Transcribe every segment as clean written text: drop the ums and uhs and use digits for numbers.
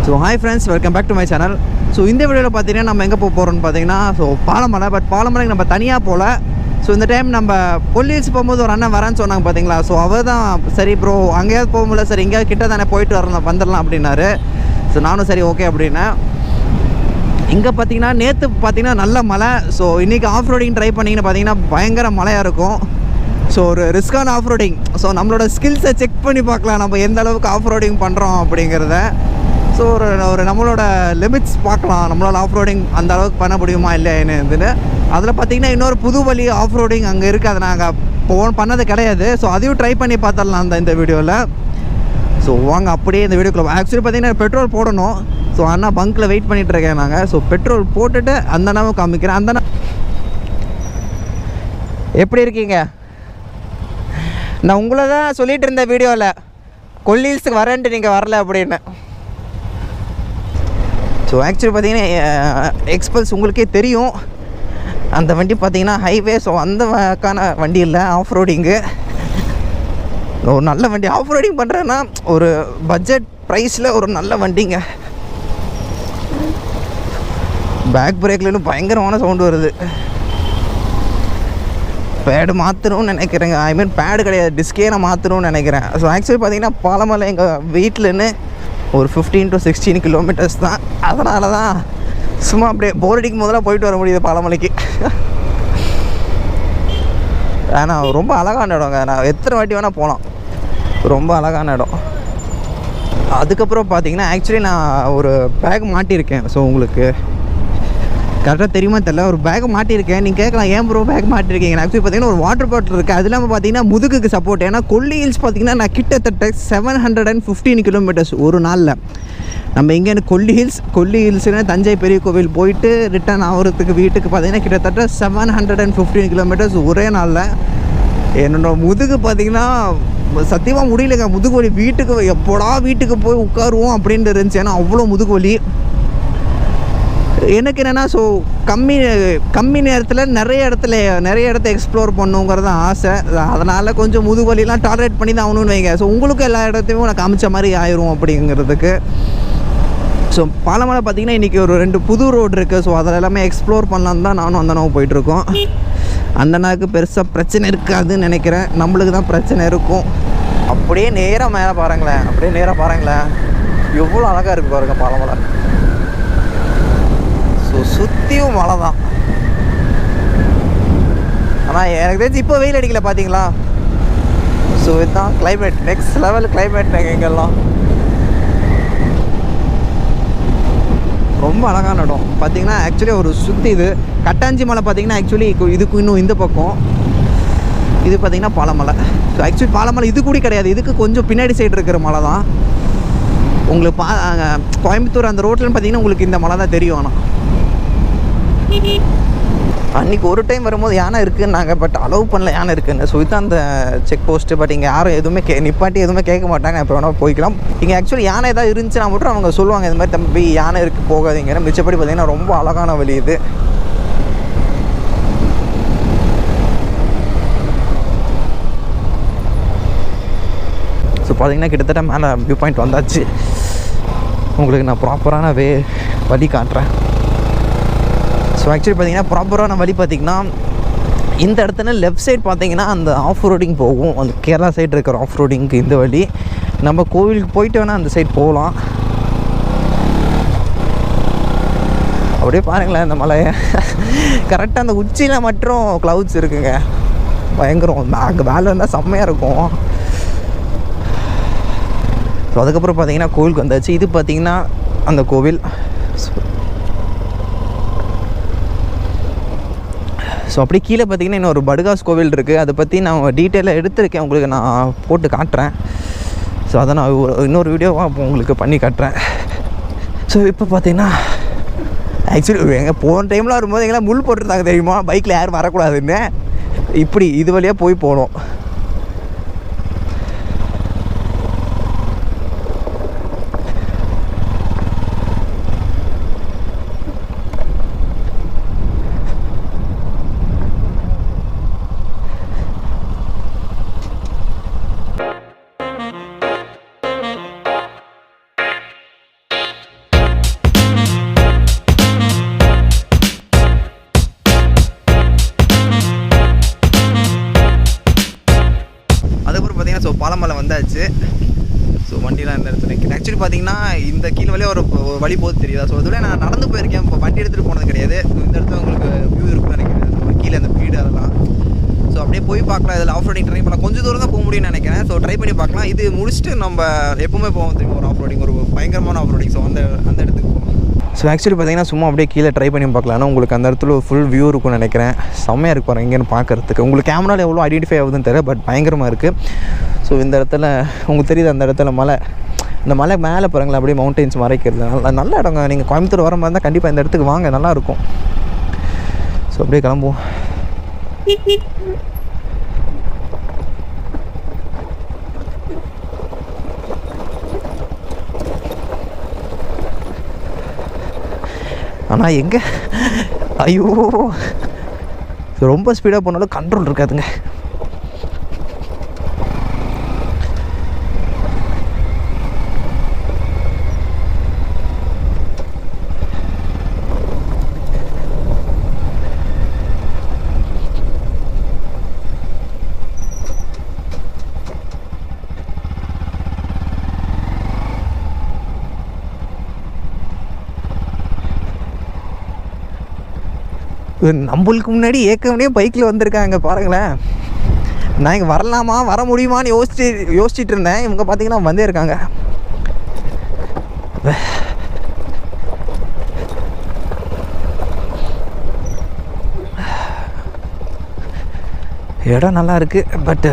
So hi friends, welcome back to my channel. So இந்த வீடியோவில் பார்த்தீங்கன்னா நம்ம எங்கே போகிறோம்னு பார்த்தீங்கன்னா பாலமலை. பட் பாலமலைக்கு நம்ம தனியாக போகல. ஸோ இந்த டைம் நம்ம கொல்லியில்ஸ் போகும்போது ஒரு அண்ணன் வரேன்னு சொன்னாங்க பார்த்தீங்களா. ஸோ அவர் தான் சரி ப்ரோ அங்கேயாவது போக முடியல, சரி எங்கேயாவது கிட்ட தானே போயிட்டு வந்துடலாம் அப்படின்னாரு. ஸோ நானும் சரி ஓகே அப்படின்னேன். இங்கே பார்த்தீங்கன்னா நேற்று பார்த்தீங்கன்னா நல்ல மழை. ஸோ இன்றைக்கி ஆஃப் ரோடிங் ட்ரை பண்ணிங்கன்னு பார்த்தீங்கன்னா பயங்கர மழையாக இருக்கும். ஸோ ஒரு ரிஸ்கான ஆஃப் ரோடிங். ஸோ நம்மளோட ஸ்கில்ஸை செக் பண்ணி பார்க்கலாம் நம்ம எந்த அளவுக்கு ஆஃப் ரோடிங் பண்ணுறோம் அப்படிங்கிறத. ஸோ ஒரு நம்மளோட லிமிட்ஸ் பார்க்கலாம், நம்மளால் ஆஃப் ரோடிங் அந்த அளவுக்கு பண்ண முடியுமா இல்லைன்னு. அதில் பார்த்திங்கன்னா இன்னொரு புது வழி ஆஃப் ரோடிங் அங்கே இருக்குது. அதை நாங்கள் பண்ணது கிடையாது. ஸோ அதையும் ட்ரை பண்ணி பார்த்துடலாம் இந்த வீடியோவில். ஸோ வாங்க அப்படியே இந்த வீடியோக்குள்ள. ஆக்சுவலி பார்த்திங்கன்னா பெட்ரோல் போடணும். ஸோ அண்ணா பங்க்கில் வெயிட் பண்ணிகிட்ருக்கேன் நாங்கள். ஸோ பெட்ரோல் போட்டுட்டு அந்த அண்ணாவும் காமிக்கிறேன். அந்த அண்ணா எப்படி இருக்கீங்க? நான் உங்களை தான் சொல்லிகிட்டு இருந்தேன் வீடியோவில், கொல்லியில்ஸுக்கு வரேன்ட்டு நீங்கள் வரல அப்படின்னு. ஸோ ஆக்சுவலி பார்த்தீங்கன்னா எக்ஸ்பல்ஸ் உங்களுக்கே தெரியும், அந்த வண்டி பார்த்தீங்கன்னா ஹைவே. ஸோ அந்தக்கான வண்டி இல்லை, ஆஃப் ரோடிங்கு. ஒரு நல்ல வண்டி ஆஃப் ரோடிங் பண்ணுறேன்னா ஒரு பட்ஜெட் ப்ரைஸில் ஒரு நல்ல வண்டிங்க. பேக் பிரேக்லேயும் பயங்கரமான சவுண்டு வருது. பேடு மாற்றணும்னு நினைக்கிறேங்க. ஐ மீன் பேடு கிடையாது, டிஸ்கே நான் மாற்றணும்னு நினைக்கிறேன். ஸோ ஆக்சுவலி பார்த்தீங்கன்னா பாலமலை எங்கள் வீட்டிலன்னு ஒரு 15 to 16 கிலோமீட்டர்ஸ் தான். அதனால தான் சும்மா அப்படியே போர் அடிக்கும் போதெல்லாம் போயிட்டு வர முடியுது பாலமலைக்கு. ஆனால் ரொம்ப அழகான இடங்க. நான் எத்தனை வாட்டி வேணால் போகலாம், ரொம்ப அழகான இடம். அதுக்கப்புறம் பார்த்தீங்கன்னா ஆக்சுவலி நான் ஒரு பேக் மாட்டியிருக்கேன். ஸோ உங்களுக்கு கரெக்டாக தெரியுமா தெரியல, ஒரு பேக் மாட்டியிருக்கேன். நீங்கள் கேட்கலாம் ஏன் ப்ரோ பேக் மாட்டிருக்கீங்க. ஆக்சுவலி பார்த்தீங்கன்னா ஒரு வாட்டர் பாட்டில் இருக்குது. அது இல்லாமல் பார்த்தீங்கன்னா முதுகுக்கு சப்போர்ட். ஏன்னா கொல்லியில்ஸ் பார்த்தீங்கன்னா நான் கிட்டத்தட்ட 715 கிலோமீட்டர்ஸ் ஒரு நாளில். நம்ம இங்கேருந்து கொல்லி ஹில்ஸ்னு தஞ்சை பெரிய கோவில் போயிட்டு ரிட்டர்ன் ஆகிறதுக்கு வீட்டுக்கு பார்த்தீங்கன்னா கிட்டத்தட்ட 715 கிலோமீட்டர்ஸ் ஒரே நாளில். என்னோட முதுகு பார்த்தீங்கன்னா சத்தியமாக முடியலைங்க. முதுகு வலி, வீட்டுக்கு எப்போடா வீட்டுக்கு போய் உட்காருவோம் அப்படின்ட்டு இருந்துச்சு. ஏன்னா அவ்வளோ முதுகு வலி எனக்கு. என்னென்னா ஸோ கம்மி நேரத்தில் நிறைய இடத்த எக்ஸ்ப்ளோர் பண்ணுங்கிறது தான் ஆசை. அதனால் கொஞ்சம் முதுவலிலாம் டாலரேட் பண்ணி தான் ஆகணும்னு வைங்க. ஸோ உங்களுக்கும் எல்லா இடத்தையும் நான் காமிச்ச மாதிரி ஆயிரும் அப்படிங்கிறதுக்கு. ஸோ பாலமலை பார்த்திங்கன்னா இன்றைக்கி ஒரு 2 புது ரோடு இருக்குது. ஸோ அதில் எல்லாமே எக்ஸ்ப்ளோர் பண்ணலான்னு தான் நானும் அந்த நாவும் போயிட்டுருக்கோம். அந்த நாளுக்கு பெருசாக பிரச்சனை இருக்காதுன்னு நினைக்கிறேன், நம்மளுக்கு தான் பிரச்சனை இருக்கும். அப்படியே நேராக மேலே பாருங்களேன், அப்படியே நேராக பாருங்களேன், எவ்வளோ அழகாக இருக்குது பாருங்கள் பாலமலை. ஸோ சுற்றியும் மழை தான். ஆனால் எனக்கு தெரிஞ்சு இப்போ வெயில் அடிக்கல பார்த்தீங்களா. ஸோ இதுதான் கிளைமேட், நெக்ஸ்ட் லெவல் கிளைமேட். எங்கெல்லாம் ரொம்ப அழகான இடம் பார்த்தீங்கன்னா. ஆக்சுவலி ஒரு சுற்றி இது கட்டாஞ்சி மலை பார்த்தீங்கன்னா. ஆக்சுவலி இதுக்கு இன்னும் இந்த பக்கம் இது பார்த்தீங்கன்னா பாலமலை. ஸோ ஆக்சுவலி பாலமலை இது கூட கிடையாது, இதுக்கு கொஞ்சம் பின்னாடி சைடு இருக்கிற மலை தான். உங்களுக்கு கோயம்புத்தூர் அந்த ரோட்லன்னு பார்த்தீங்கன்னா உங்களுக்கு இந்த மலை தான் தெரியும். ஆனால் அன்றைக்கி ஒரு டைம் வரும்போது யானை இருக்குன்னாங்க, பட் அலோவ் பண்ணல யானை இருக்குன்னு. ஸோ இதுதான் அந்த செக் போஸ்ட்டு. பட் இங்கே யாரும் எதுவுமே நிப்பாட்டி எதுவுமே கேட்க மாட்டாங்க. இப்போ வேணால் போய்க்கலாம். இங்கே ஆக்சுவலி யானை ஏதாவது இருந்துச்சுன்னா மட்டும் அவங்க சொல்லுவாங்க இந்த மாதிரி தம்பி யானை இருக்குது போகாதீங்க. மிச்சப்படி பார்த்திங்கன்னா ரொம்ப அழகான வழி இது. ஸோ பார்த்திங்கன்னா கிட்டத்தட்ட மேலே வியூ பாயிண்ட் வந்தாச்சு. உங்களுக்கு நான் ப்ராப்பரான வழி காட்டுறேன். ஸோ ஆக்சுவலி பார்த்தீங்கன்னா ப்ராப்பரான வழி பார்த்திங்கன்னா இந்த இடத்துல லெஃப்ட் சைட் பார்த்தீங்கன்னா அந்த ஆஃப் ரோடிங் போகும். அந்த கேரளா சைடு இருக்கிற ஆஃப் ரோடிங்க்கு இந்த வழி. நம்ம கோவிலுக்கு போயிட்டு வேணால் அந்த சைட் போகலாம். அப்படியே பாருங்களேன் இந்த மலையை. கரெக்டாக அந்த உச்சியில் மட்டும் க்ளவுட்ஸ் இருக்குங்க, பயங்கரம். அங்கே வேலை இருந்தால் செம்மையாக இருக்கும். ஸோ அதுக்கப்புறம் பார்த்தீங்கன்னா கோவிலுக்கு வந்தாச்சு. இது பார்த்திங்கன்னா அந்த கோவில். ஸோ அப்படி கீழே பார்த்தீங்கன்னா இன்னொரு படுகாஸ் கோவில் இருக்குது. அதை பற்றி நான் டீட்டெயிலாக எடுத்திருக்கேன், உங்களுக்கு நான் போட்டு காட்டுறேன். ஸோ அதை நான் இன்னொரு வீடியோவாக உங்களுக்கு பண்ணி காட்டுறேன். ஸோ இப்போ பார்த்தீங்கன்னா ஆக்சுவலி எங்கள் போன டைமில் வரும்போது எங்கெல்லாம் முள் போட்டிருந்தாங்க தெரியுமா, பைக்கில் யாரும் வரக்கூடாதுன்னு. இப்படி இது வழியாக போய் போனோம். வந்தாச்சு. ஸோ வண்டிலாம் இந்த இடத்துல நிற்கிது. ஆக்சுவலி பார்த்தீங்கன்னா இந்த கீழ் வழியாக ஒரு வழி போகுது தெரியுதா? ஸோ அதுவே நான் நடந்து போயிருக்கேன். இப்போ வண்டி எடுத்துகிட்டு போனது கிடையாது. ஸோ இந்த இடத்துல உங்களுக்கு வியூ இருக்குன்னு நினைக்கிறேன். நம்ம கீழே அந்த வீடு அதெல்லாம். ஸோ அப்படியே போய் பார்க்கலாம். இதில் ஆஃப் ரோடிங் ட்ரை பண்ணலாம். கொஞ்சம் தூரம் தான் போக முடியும்னு நினைக்கிறேன். ஸோ ட்ரை பண்ணி பார்க்கலாம். இது முடிச்சுட்டு நம்ம எப்பவுமே போவோம் தெரியும் ஒரு ஆஃப் ரோடிங், ஒரு பயங்கரமான ஆஃப் ரோடிங். ஸோ அந்த இடத்துக்கு போவோம். ஸோ ஆக்சுவலி பார்த்தீங்கன்னா சும்மா அப்படியே கீழே ட்ரை பண்ணி பார்க்கலாம்னா உங்களுக்கு அந்த இடத்துல ஃபுல் வியூ இருக்கும்னு நினைக்கிறேன். செம்மையாக இருக்கு பாருங்க இங்கேன்னு பார்க்குறதுக்கு. உங்களுக்கு கேமராவில் எவ்வளோ ஐடென்டிஃபை ஆகுதுன்னு தெரியல, பட் பயங்கரமாக இருக்குது. ஸோ இந்த இடத்துல உங்களுக்கு தெரியுது, அந்த இடத்துல மலை, இந்த மலை மேலே பாருங்களேன் அப்படியே மவுண்டெயின்ஸ் மறைக்கிறது. நல்ல இடங்க. நீங்கள் கோயம்புத்தூர் வர மாதிரி இருந்தால் கண்டிப்பாக இந்த இடத்துக்கு வாங்க, நல்லாயிருக்கும். ஸோ அப்படியே கிளம்புவோம். ஆனால் எங்கே ஐயோ ரொம்ப ஸ்பீடாக போனாலும் கண்ட்ரோல் இருக்காதுங்க. நம்மளுக்கு முன்னாடி ஏற்கனவே பைக்கில் வந்திருக்காங்க பாருங்களேன். நான் இங்கே வரலாமா வர முடியுமான்னு யோசிச்சுட்டு இருந்தேன். இவங்க பார்த்தீங்கன்னா வந்தே இருக்காங்க. இடம் நல்லா இருக்கு. பட்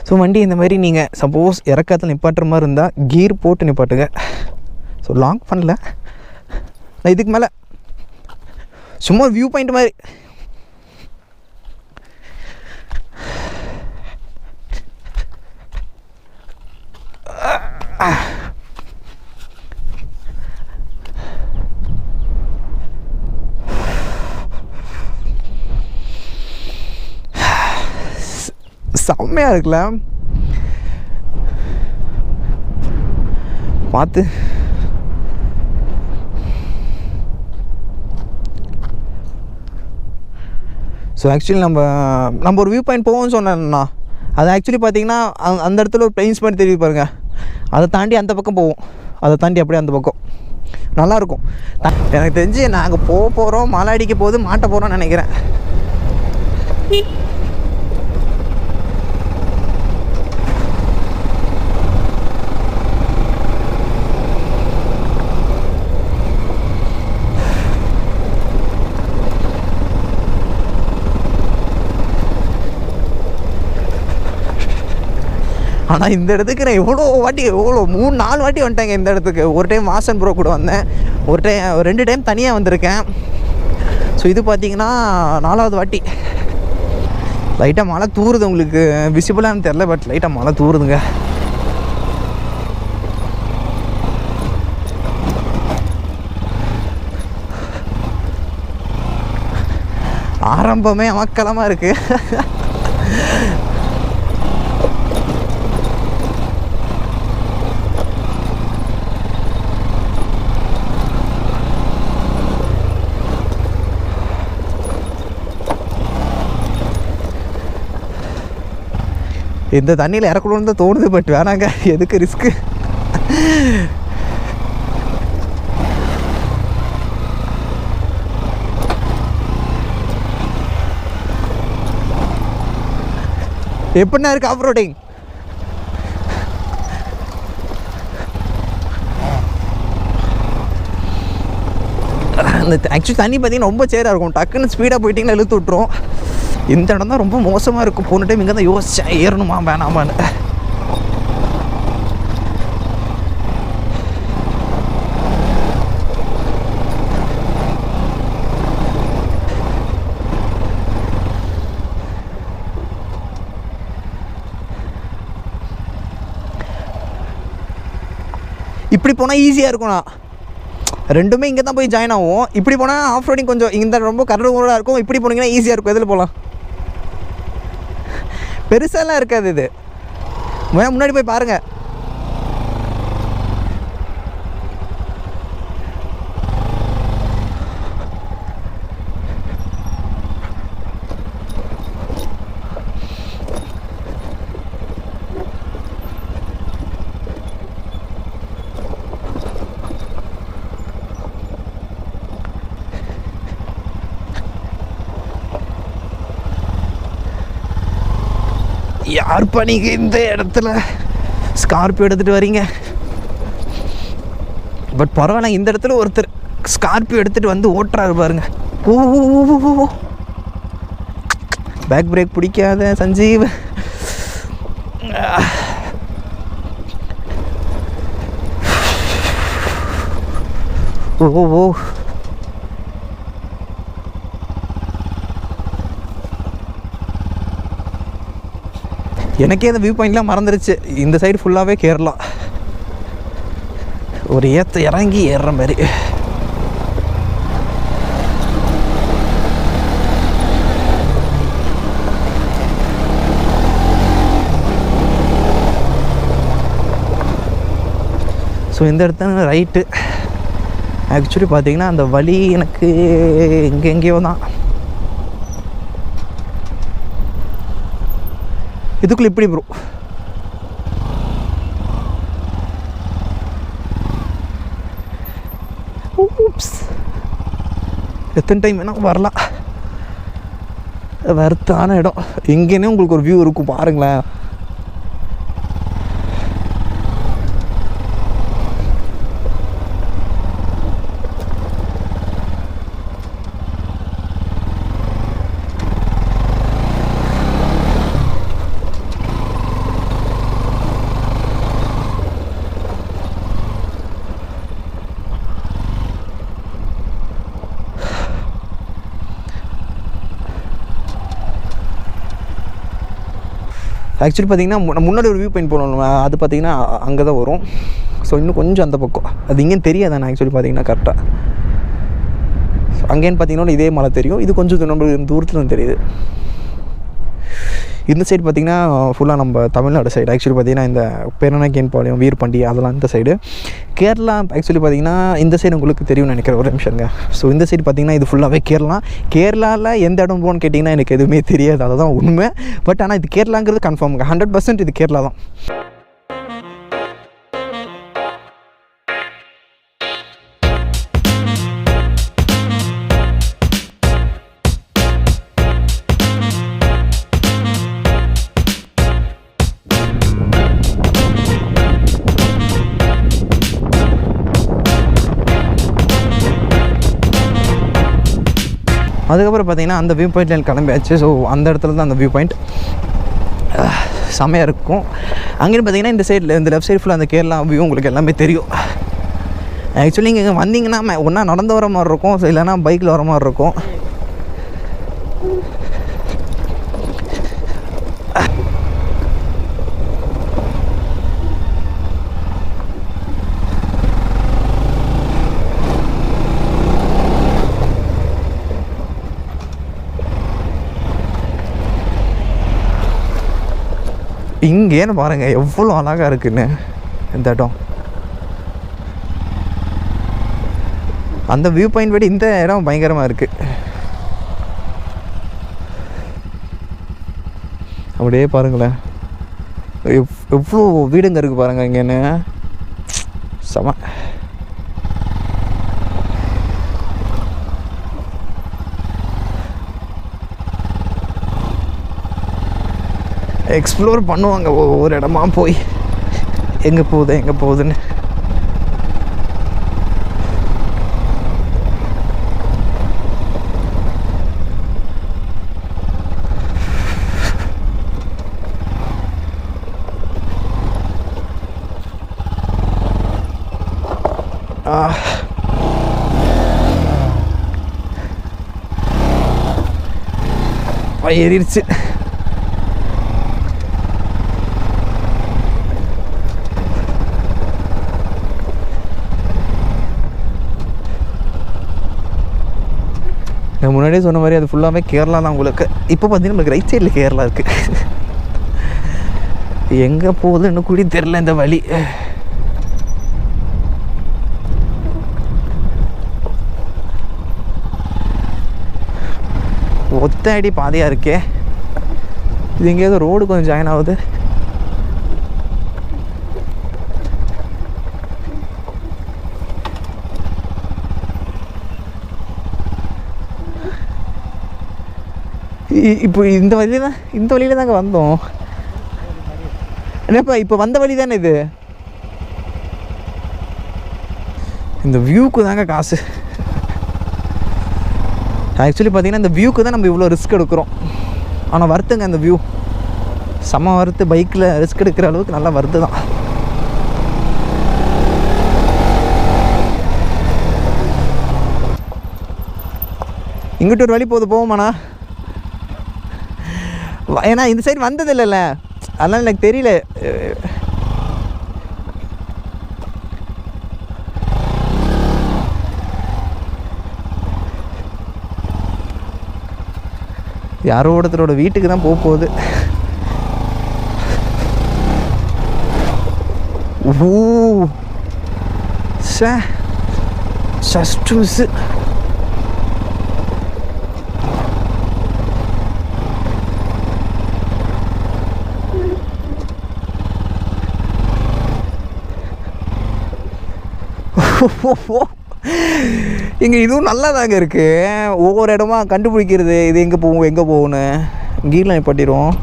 ஸோ வண்டி இந்த மாதிரி நீங்கள் சப்போஸ் இறக்கத்தில் நிப்பாட்டுற மாதிரி இருந்தால் கீர் போட்டு நிப்பாட்டுங்க. ஸோ லாங் பண்ணல நான், இதுக்கு மேலே சும்மா வியூ பாயிண்ட் மாதிரி. செம்மையாக இருக்குல்ல பார்த்து. ஸோ ஆக்சுவலி நம்ம ஒரு வியூ பாயிண்ட் போவோம்னு சொன்னேன்னா, அது ஆக்சுவலி பார்த்தீங்கன்னா அந்த இடத்துல ஒரு பிளைன்ஸ் மாதிரி தெரியுது பாருங்கள். அதை தாண்டி அந்த பக்கம் போவோம். அதை தாண்டி அப்படியே அந்த பக்கம் நல்லாயிருக்கும். எனக்கு தெரிஞ்சு நாங்கள் போகிறோம், மழை அடிக்க போது மாட்ட போகிறோம்னு நினைக்கிறேன். ஆனால் இந்த இடத்துக்கு நான் எவ்வளோ 3-4 வாட்டி வந்துட்டேங்க இந்த இடத்துக்கு. ஒரு டைம் வாசன் ப்ரோ கூட வந்தேன், ஒரு டைம் 2 டைம் தனியாக வந்திருக்கேன். ஸோ இது பார்த்தீங்கன்னா 4வது வாட்டி. லைட்டாக மழை தூருது, உங்களுக்கு விசிபிளானு தெரில, பட் லைட்டாக மழை தூருதுங்க. ஆரம்பமே அமக்கலமாக இருக்குது. இந்த தண்ணியில் இறக்கணும்னு தான் தோணுது, பட் வேணாங்க, எதுக்கு ரிஸ்க்கு. எப்படின்னா இருக்கு ஆஃப் ரோடிங்? அந்த ஆக்சுவலி தண்ணி பார்த்தீங்கன்னா ரொம்ப சேராக இருக்கும். டக்குன்னு ஸ்பீடாக போயிட்டிங்கன்னா இழுத்து விட்ரும். இந்த இடம் தான் ரொம்ப மோசமாக இருக்கும். போன டைம் இங்கே தான் யோசிச்சேன் ஏறணுமா வேணாமான்னு. இப்படி போனால் ஈஸியாக இருக்கும்ண்ணா. ரெண்டுமே இங்கே தான் போய் ஜாயின் ஆகும். இப்படி போனால் ஆஃப் ரோடிங் கொஞ்சம் இந்த ரொம்ப கரடுமுரடாக இருக்கும், இப்படி போனீங்கன்னா ஈஸியாக இருக்கும். எதில் போகலாம்? பெருசாலாம் இருக்காது இது, முன்னாடி போய் பாருங்கள். யார்ப்பா நீங்கள் இந்த இடத்துல ஸ்கார்பியோ எடுத்துகிட்டு வரீங்க? பட் பரவாயில்ல, இந்த இடத்துல ஒருத்தர் ஸ்கார்பியோ எடுத்துகிட்டு வந்து ஓட்டுறாரு பாருங்க. ஓ, பேக் பிரேக் பிடிக்காத சஞ்சீவ். ஓ, எனக்கே அந்த வியூ பாயிண்ட்லாம் மறந்துடுச்சு. இந்த சைடு ஃபுல்லாகவே கேரளா, ஒரு ஏற்ற இறங்கி ஏறுற மாதிரி. ஸோ இந்த இடத்துல ரைட்டு. ஆக்சுவலி பார்த்தீங்கன்னா அந்த வழி எனக்கு எங்கெங்கேயோ தான். இதுக்குள்ள இப்படி ப்ரோ, எத்தனை டைம் வேணால் வரலாம். வருத்தான இடம். எங்கேனே உங்களுக்கு ஒரு வியூ இருக்கும் பாருங்களேன். ஆக்சுவலி பார்த்திங்கன்னா முன்னாடி ஒரு வியூ பாயிண்ட் போகணும், அது பார்த்திங்கன்னா அங்கே தான் வரும். ஸோ இன்னும் கொஞ்சம் அந்த பக்கம், அது இங்கேன்னு தெரியாது. நான் ஆக்சுவலி பார்த்திங்கன்னா கரெக்டாக அங்கேன்னு பார்த்திங்கன்னா இதே மலை தெரியும், இது கொஞ்சம் நம்மளுக்கு தூரத்தில் தெரியுது. இந்த சைடு பார்த்திங்கன்னா ஃபுல்லாக நம்ம தமிழ்நாடு சைடு. ஆக்சுவலி பார்த்திங்கன்னா இந்த பெருநகைப்பாளையம், வீர்பண்டி அதெல்லாம் இந்த சைடு. கேரளா ஆக்சுவலி பார்த்திங்கன்னா இந்த சைடு உங்களுக்கு தெரியும்னு நினைக்கிறேன். ஒரு நிமிஷங்க. ஸோ இந்த சைடு பார்த்திங்கன்னா இது ஃபுல்லாகவே கேரளா. கேரளாவில் எந்த இடம் போகணுன்னு கேட்டிங்கன்னா எனக்கு எதுவுமே தெரியாது, அதுதான் உண்மை. பட் ஆனால் இது கேரளாங்கிறது கன்ஃபார்முங்க, 100% இது கேரளா தான். அதுக்கப்புறம் பார்த்திங்கன்னா அந்த வியூ பாயிண்ட்டில் கிளம்பியாச்சு. ஸோ அந்த இடத்துல தான் அந்த வியூ பாயிண்ட் செமையாக இருக்கும். அங்கேன்னு பார்த்திங்கன்னா இந்த சைடில், இந்த லெஃப்ட் சைடு ஃபுல்லாக அந்த கேரளா வியூ உங்களுக்கு எல்லாமே தெரியும். ஆக்சுவலி இங்கே வந்தீங்கன்னா ஒன்றா நடந்து வர மாதிரி இருக்கும், ஸோ இல்லைன்னா பைக்கில் வர மாதிரி இருக்கும். இங்கேன்னு பாருங்கள் எவ்வளோ அழகாக இருக்குன்னு இந்த இடம். அந்த வியூ பாயிண்ட் விட இந்த இடம் பயங்கரமாக இருக்குது. அப்படியே பாருங்களேன், எவ்வளோ வீடுங்க இருக்குது பாருங்கள் இங்கேன்னு. செம. எக்ஸ்ப்ளோர் பண்ணுவாங்க ஒவ்வொரு இடமா போய், எங்கே போகுதுன்னு. ஏறிடுச்சு. நான் முன்னாடியே சொன்ன மாதிரி அது ஃபுல்லாகவே கேரளா தான் உங்களுக்கு. இப்போ பார்த்தீங்கன்னா நமக்கு ரைட் சைடில் கேரளா இருக்குது. எங்கே போகுதுன்னு கூடி தெரில இந்த வழி. ஒத்த அடி பாதையாக இருக்கே. இது எங்கேயாவது ரோடு கொஞ்சம் ஜாயின் ஆகுது. இப்போ இந்த வழியில தாங்க வந்தோம். என்னப்பா இப்போ வந்த வழி தானே இது? இந்த வியூக்கு தாங்க காசு. ஆக்சுவலி பார்த்தீங்கன்னா இந்த வியூக்கு தான் நம்ம இவ்வளோ ரிஸ்க் எடுக்கிறோம். ஆனால் வருத்துங்க அந்த வியூ செம்ம வருத்து. பைக்கில் ரிஸ்க் எடுக்கிற அளவுக்கு நல்லா வருது தான். இங்கிட்ட ஒரு வழி போவோமாண்ணா? ஏன்னா இந்த சைடு வந்தது இல்லைல்ல, அதனால் எனக்கு தெரியல. யாரோ ஒருத்தரோட வீட்டுக்கு தான் போகுது. ஓ சஸ்டூஸு இங்கே இதுவும் நல்லா தாங்க இருக்குது. ஒவ்வொரு இடமா கண்டுபிடிக்கிறது, இது எங்கே போகணும் கீழே நிப்பாட்டிடுவோம்.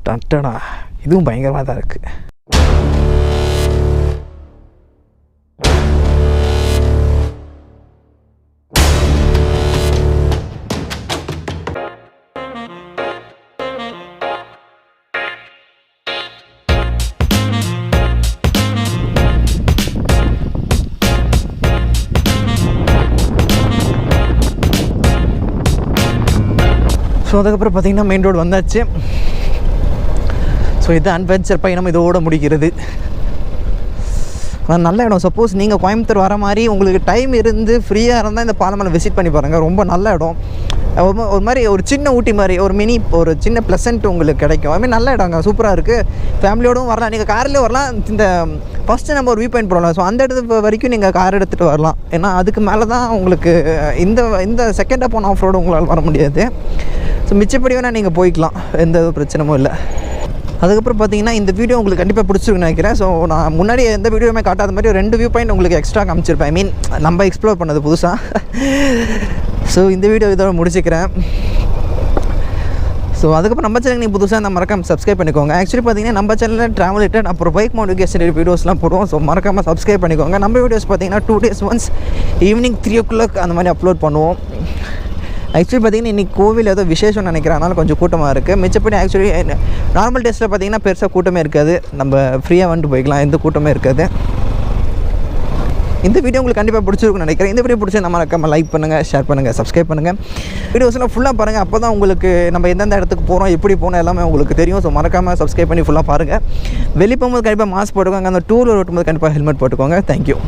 டட்டடா இதுவும் பயங்கரமாக தான் இருக்குது. ஸோ அதுக்கப்புறம் பார்த்திங்கன்னா மெயின் ரோடு வந்தாச்சு. ஸோ இது அட்வென்ச்சர் பயணம் இதோட முடிக்கிறது. ஆனால் நல்ல இடம். சப்போஸ் நீங்கள் கோயம்புத்தூர் வர மாதிரி உங்களுக்கு டைம் இருந்து ஃப்ரீயாக இருந்தால் இந்த பாலமலை விசிட் பண்ணி பாருங்கள். ரொம்ப நல்ல இடம். ஒரு மாதிரி ஒரு சின்ன ஊட்டி மாதிரி ஒரு சின்ன ப்ளசன்ட் உங்களுக்கு கிடைக்கும். அதுமாதிரி நல்ல இடங்க, சூப்பராக இருக்குது. ஃபேமிலியோடும் வரலாம், நீங்கள் கார்லேயே வரலாம். இந்த ஃபஸ்ட்டு நம்ம ஒரு வியூ பாயிண்ட் போகலாம். ஸோ அந்த இடத்து வரைக்கும் நீங்கள் கார் எடுத்துகிட்டு வரலாம். ஏன்னா அதுக்கு மேலே தான் உங்களுக்கு இந்த செகண்டாக போன ஆஃப் ரோடு உங்களால் வர முடியாது. ஸோ மிச்சப்படி வேணால் நீங்கள் போய்க்கலாம், எந்த பிரச்சனையும் இல்லை. அதுக்கப்புறம் பார்த்தீங்கன்னா இந்த வீடியோ உங்களுக்கு கண்டிப்பாக பிடிச்சிருக்குன்னு நினைக்கிறேன். ஸோ நான் முன்னாடி எந்த வீடியோவுமே காட்டாத மாதிரி 2 வியூ பாயிண்ட் உங்களுக்கு எக்ஸ்ட்ரா காமிச்சிருப்பேன். ஐ மீன் நம்ம எக்ஸ்ப்ளோர் பண்ணது புதுசாக. ஸோ இந்த வீடியோ இதோட முடிச்சுக்கிறேன். ஸோ அதுக்கப்புறம் நம்ம சேனல் நீங்கள் புதுசாக இந்த மறக்காமல் சப்ஸ்கிரைப் பண்ணிக்கோங்க. ஆக்சுவலி பார்த்தீங்கன்னா நம்ம சேனலில் ட்ராவல் ரிலேட்டட் அப்புறம் பைக் மாடிஃபிகேஷன் வீடியோஸ்லாம் போடுவோம். ஸோ மறக்காமல் சப்ஸ்கிரைப் பண்ணிக்கோங்க. நம்ம வீடியோஸ் பார்த்தீங்கன்னா 2 days once ஈவினிங் 3 o'clock அந்த மாதிரி அப்லோட் பண்ணுவோம். ஆக்சுவலி பார்த்திங்கன்னா இன்றைக்கி கோவில் ஏதோ விசேஷம் நினைக்கிறேன், அதனால் கொஞ்சம் கூட்டமாக இருக்குது. மிச்சப்படி ஆக்சுவலி நார்மல் டேஸில் பார்த்திங்கன்னா பெருசாக கூட்டமே இருக்காது. நம்ம ஃப்ரீயாக வந்துட்டு போய்க்கலாம், எந்த கூட்டமே இருக்காது. இந்த வீடியோ உங்களுக்கு கண்டிப்பாக பிடிச்சிருக்குன்னு நினைக்கிறேன். இந்த வீடியோ பிடிச்சி நம்ம லைக் பண்ணுங்கள், ஷேர் பண்ணுங்கள், சப்ஸ்கிரைப் பண்ணுங்கள். வீடியோஸ்லாம் ஃபுல்லாக பாருங்கள். அப்போ தான் உங்களுக்கு நம்ம எந்தெந்த இடத்துக்கு போகிறோம், எப்படி போகணும் எல்லாமே உங்களுக்கு தெரியும். ஸோ மறக்காமல் சப்ஸ்கிரைப் பண்ணி ஃபுல்லாக பாருங்கள். வெளியே போகும்போது கண்டிப்பாக மாஸ்க் போட்டுக்கோங்க. அந்த டூரில் ஓட்டும்போது கண்டிப்பாக ஹெல்மெட் போட்டுக்கோங்க. தேங்க்யூ.